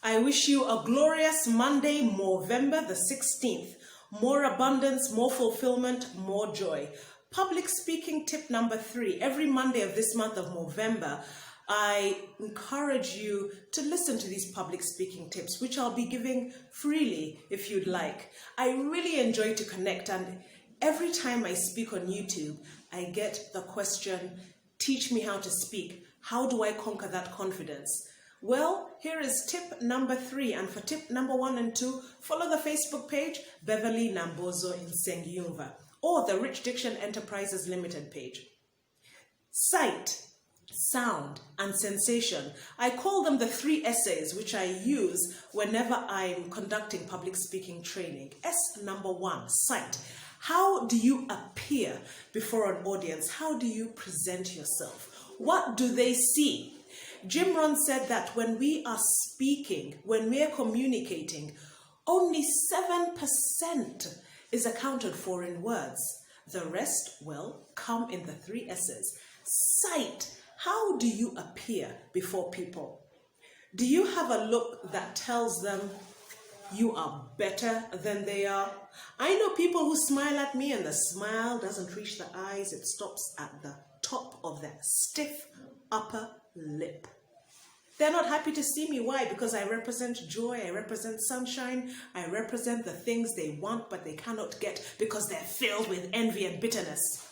I wish you a glorious Monday, November the 16th. More abundance, more fulfillment, more joy. Public speaking tip number 3. Every Monday of this month of November, I encourage you to listen to these public speaking tips, which I'll be giving freely if you'd like. I really enjoy to connect, and every time I speak on YouTube, I get the question, teach me how to speak. How do I conquer that confidence? Well, here is tip number 3, and for tip number 1 and 2, follow the Facebook page, Beverley, Nambozo, Nsengiyunva, or the Rich Diction Enterprises Limited page. Sight, sound, and sensation. I call them the 3 essays which I use whenever I'm conducting public speaking training. Number 1, sight. How do you appear before an audience? How do you present yourself? What do they see? Jim Rohn said that when we are speaking, when we are communicating, only 7% is accounted for in words. The rest, well, come in the 3 S's. Sight. How do you appear before people? Do you have a look that tells them you are better than they are? I know people who smile at me and the smile doesn't reach the eyes. It stops at the top of their stiff upper lip. They're not happy to see me. Why? Because I represent joy, I represent sunshine, I represent the things they want but they cannot get because they're filled with envy and bitterness.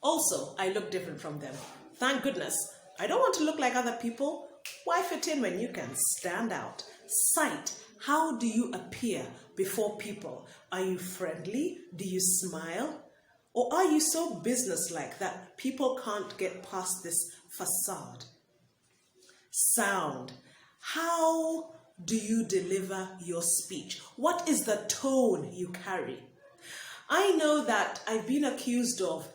Also, I look different from them. Thank goodness. I don't want to look like other people. Why fit in when you can stand out? Sight. How do you appear before people? Are you friendly? Do you smile? Or are you so businesslike that people can't get past this facade? Sound. How do you deliver your speech? What is the tone you carry? I know that I've been accused of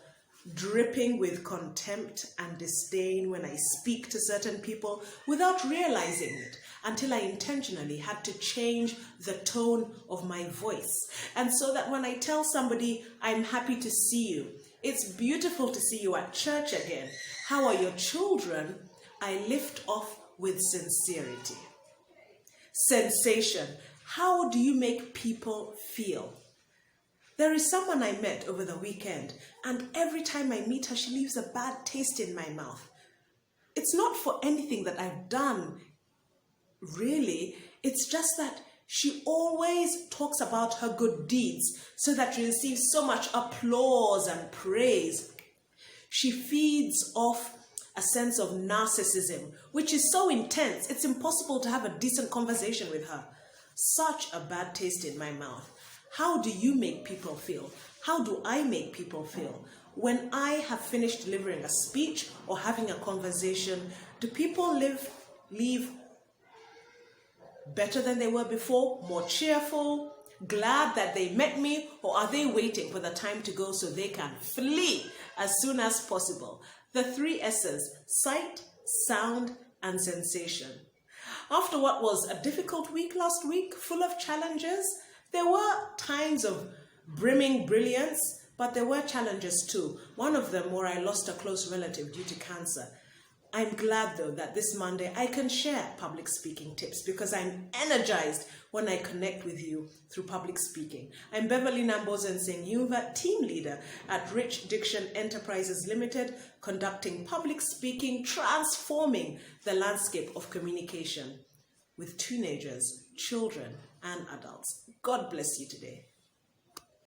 dripping with contempt and disdain when I speak to certain people without realizing it until I intentionally had to change the tone of my voice. And so that when I tell somebody, I'm happy to see you, it's beautiful to see you at church again, how are your children? I lift off with sincerity. Sensation. How do you make people feel? There is someone I met over the weekend, and every time I meet her, she leaves a bad taste in my mouth. It's not for anything that I've done, really. It's just that she always talks about her good deeds so that she receives so much applause and praise. She feeds off a sense of narcissism, which is so intense, it's impossible to have a decent conversation with her. Such a bad taste in my mouth. How do you make people feel? How do I make people feel? When I have finished delivering a speech or having a conversation, do people leave better than they were before, more cheerful, glad that they met me, or are they waiting for the time to go so they can flee as soon as possible? The 3 S's, sight, sound, and sensation. After what was a difficult week last week, full of challenges, there were times of brimming brilliance, but there were challenges too. One of them where I lost a close relative due to cancer. I'm glad though that this Monday I can share public speaking tips because I'm energized when I connect with you through public speaking. I'm Beverley Nambozo Nsengiyunva, team leader at Rich Diction Enterprises Limited, conducting public speaking, transforming the landscape of communication with teenagers, children, and adults. God bless you today.